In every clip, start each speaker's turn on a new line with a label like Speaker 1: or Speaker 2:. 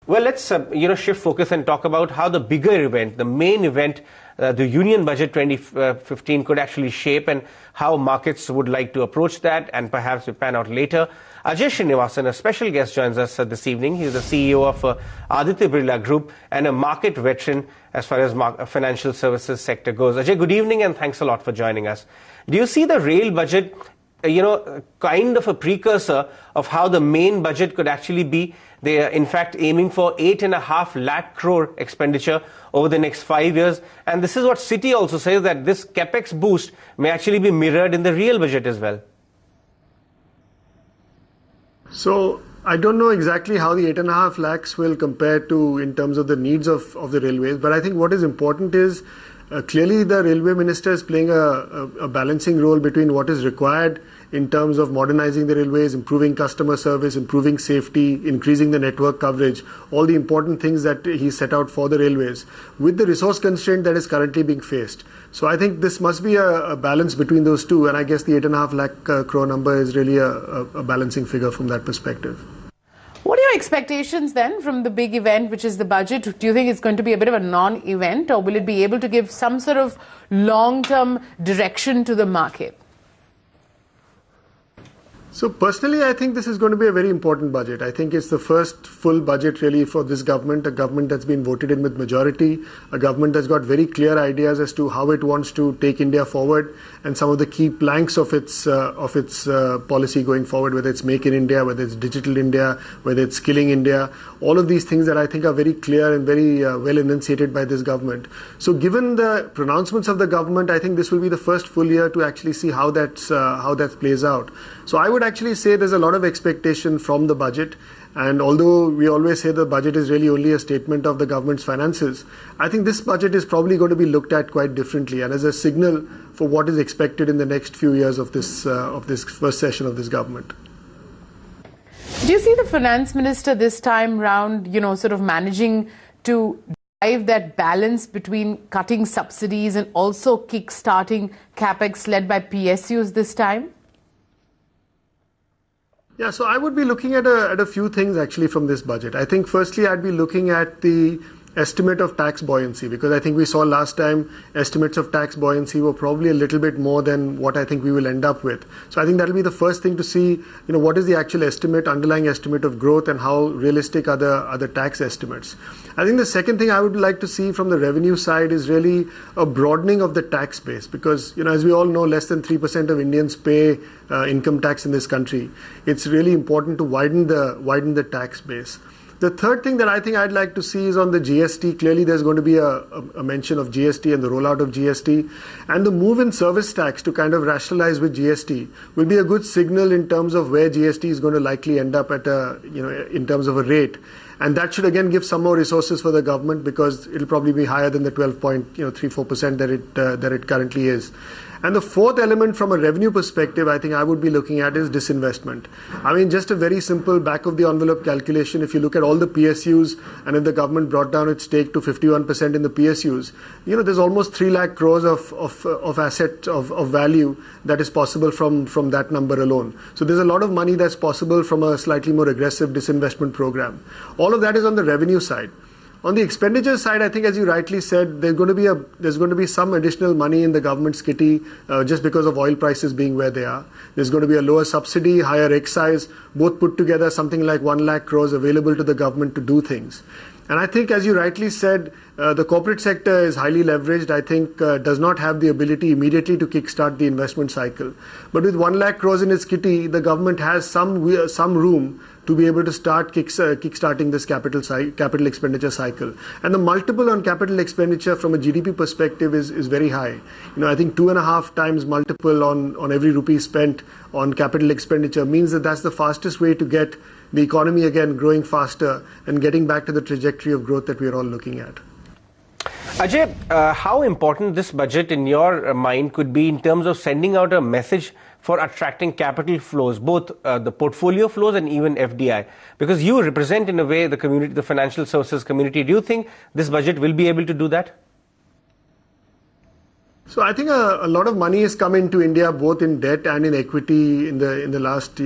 Speaker 1: Well, let's shift focus and talk about how the bigger event, the main event, the Union Budget 2015 could actually shape and how markets would like to approach that, and perhaps we pan out later. Ajay Srinivasan, a special guest, joins us this evening. He is the CEO of Aditya Birla Group and a market veteran as far as financial services sector goes. Ajay, good evening and thanks a lot for joining us. Do you see the rail budget kind of a precursor of how the main budget could actually be? They are in fact aiming for 8.5 lakh crore expenditure over the next 5 years. And this is what Citi also says, that this capex boost may actually be mirrored in the real budget as well.
Speaker 2: So I don't know exactly how the 8.5 lakhs will compare to in terms of the needs of the railways. But I think what is important is clearly the railway minister is playing a balancing role between what is required in terms of modernizing the railways, improving customer service, improving safety, increasing the network coverage, all the important things that he set out for the railways, with the resource constraint that is currently being faced. So I think this must be a balance between those two, and I guess the 8.5 lakh crore number is really a balancing figure from that perspective.
Speaker 3: What are your expectations then from the big event, which is the budget? Do you think it's going to be a bit of a non-event, or will it be able to give some sort of long-term direction to the market?
Speaker 2: So personally, I think this is going to be a very important budget. I think it's the first full budget really for this government, a government that's been voted in with majority, a government that's got very clear ideas as to how it wants to take India forward and some of the key planks of its policy going forward, whether it's Make in India, whether it's Digital India, whether it's Skilling India, all of these things that I think are very clear and very well enunciated by this government. So given the pronouncements of the government, I think this will be the first full year to actually see how that plays out. So I would actually say there's a lot of expectation from the budget, and although we always say the budget is really only a statement of the government's finances, I think this budget is probably going to be looked at quite differently and as a signal for what is expected in the next few years of this first session of this government.
Speaker 3: Do you see the finance minister this time round, sort of managing to drive that balance between cutting subsidies and also kick-starting capex led by PSUs this time?
Speaker 2: Yeah, so I would be looking at a few things actually from this budget. I think firstly I'd be looking at the estimate of tax buoyancy, because I think we saw last time estimates of tax buoyancy were probably a little bit more than what I think we will end up with. So I think that'll be the first thing to see, what is the actual estimate, underlying estimate of growth, and how realistic are the tax estimates. I think the second thing I would like to see from the revenue side is really a broadening of the tax base, because as we all know, less than 3% of Indians pay income tax in this country. It's really important to widen the tax base. The third thing that I think I'd like to see is on the GST. Clearly, there's going to be a mention of GST and the rollout of GST. And the move in service tax to kind of rationalize with GST will be a good signal in terms of where GST is going to likely end up at in terms of a rate. And that should again give some more resources for the government, because it'll probably be higher than the 12.34% that it currently is. And the fourth element from a revenue perspective, I think I would be looking at is disinvestment. I mean, just a very simple back of the envelope calculation. If you look at all the PSUs, and if the government brought down its stake to 51% in the PSUs, there's almost 3 lakh crores of asset of value that is possible from that number alone. So there's a lot of money that's possible from a slightly more aggressive disinvestment program. All of that is on the revenue side. On the expenditure side, I think, as you rightly said, there's going to be some additional money in the government's kitty just because of oil prices being where they are. There's going to be a lower subsidy, higher excise, both put together something like 1 lakh crores available to the government to do things. And I think, as you rightly said, the corporate sector is highly leveraged. I think does not have the ability immediately to kickstart the investment cycle. But with 1 lakh crores in its kitty, the government has some room to be able to start kickstarting this capital expenditure cycle. And the multiple on capital expenditure from a GDP perspective is very high. I think 2.5 times multiple on every rupee spent on capital expenditure means that that's the fastest way to get the economy again growing faster and getting back to the trajectory of growth that we are all looking at.
Speaker 1: Ajay, how important this budget in your mind could be in terms of sending out a message for attracting capital flows, both the portfolio flows and even FDI? Because you represent in a way the community, the financial services community. Do you think this budget will be able to do that?
Speaker 2: So I think a lot of money has come into India, both in debt and in equity in the last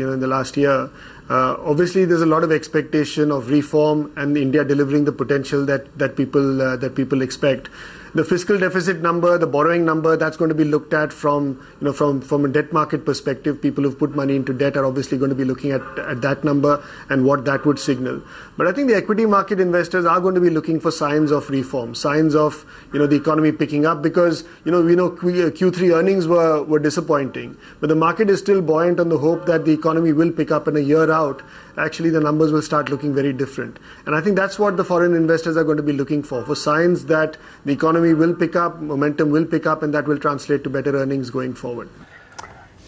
Speaker 2: year. Obviously, there's a lot of expectation of reform and India delivering the potential that people expect. The fiscal deficit number, the borrowing number, that's going to be looked at from a debt market perspective. People who've put money into debt are obviously going to be looking at that number and what that would signal. But I think the equity market investors are going to be looking for signs of reform, signs of the economy picking up, because we know Q3 earnings were disappointing, but the market is still buoyant on the hope that the economy will pick up, and a year out, actually the numbers will start looking very different. And I think that's what the foreign investors are going to be looking for signs that the economy will pick up, momentum will pick up, and that will translate to better earnings going forward.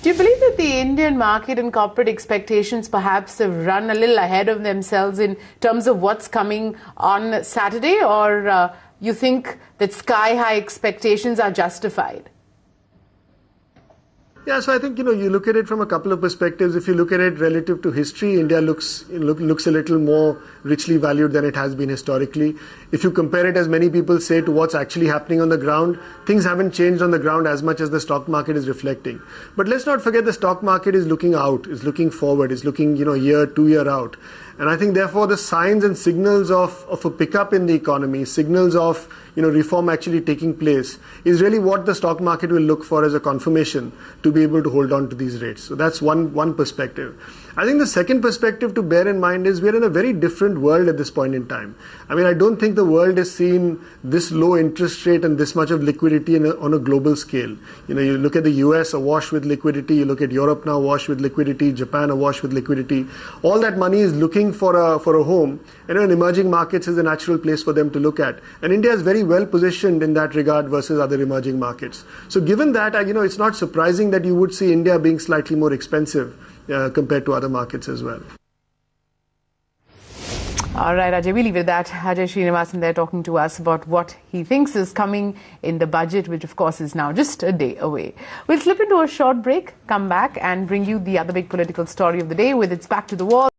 Speaker 3: Do you believe that the Indian market and corporate expectations perhaps have run a little ahead of themselves in terms of what's coming on Saturday, or you think that sky-high expectations are justified?
Speaker 2: Yeah, so I think you look at it from a couple of perspectives. If you look at it relative to history, India looks a little more richly valued than it has been historically. If you compare it, as many people say, to what's actually happening on the ground, things haven't changed on the ground as much as the stock market is reflecting. But let's not forget, the stock market is looking out, is looking forward, is looking year, 2 year out. And I think therefore the signs and signals of a pickup in the economy, signals of reform actually taking place, is really what the stock market will look for as a confirmation to be able to hold on to these rates. So that's one perspective. I think the second perspective to bear in mind is we're in a very different world at this point in time. I mean, I don't think the world has seen this low interest rate and this much of liquidity on a global scale. You look at the US awash with liquidity, you look at Europe now awash with liquidity, Japan awash with liquidity. All that money is looking for a home, and in emerging markets is a natural place for them to look at. And India is very well positioned in that regard versus other emerging markets. So given that, it's not surprising that you would see India being slightly more expensive compared to other markets as well.
Speaker 3: All right, Ajay, we leave it at that. Ajay Srinivasan there talking to us about what he thinks is coming in the budget, which of course is now just a day away. We'll slip into a short break, come back and bring you the other big political story of the day with its back to the wall.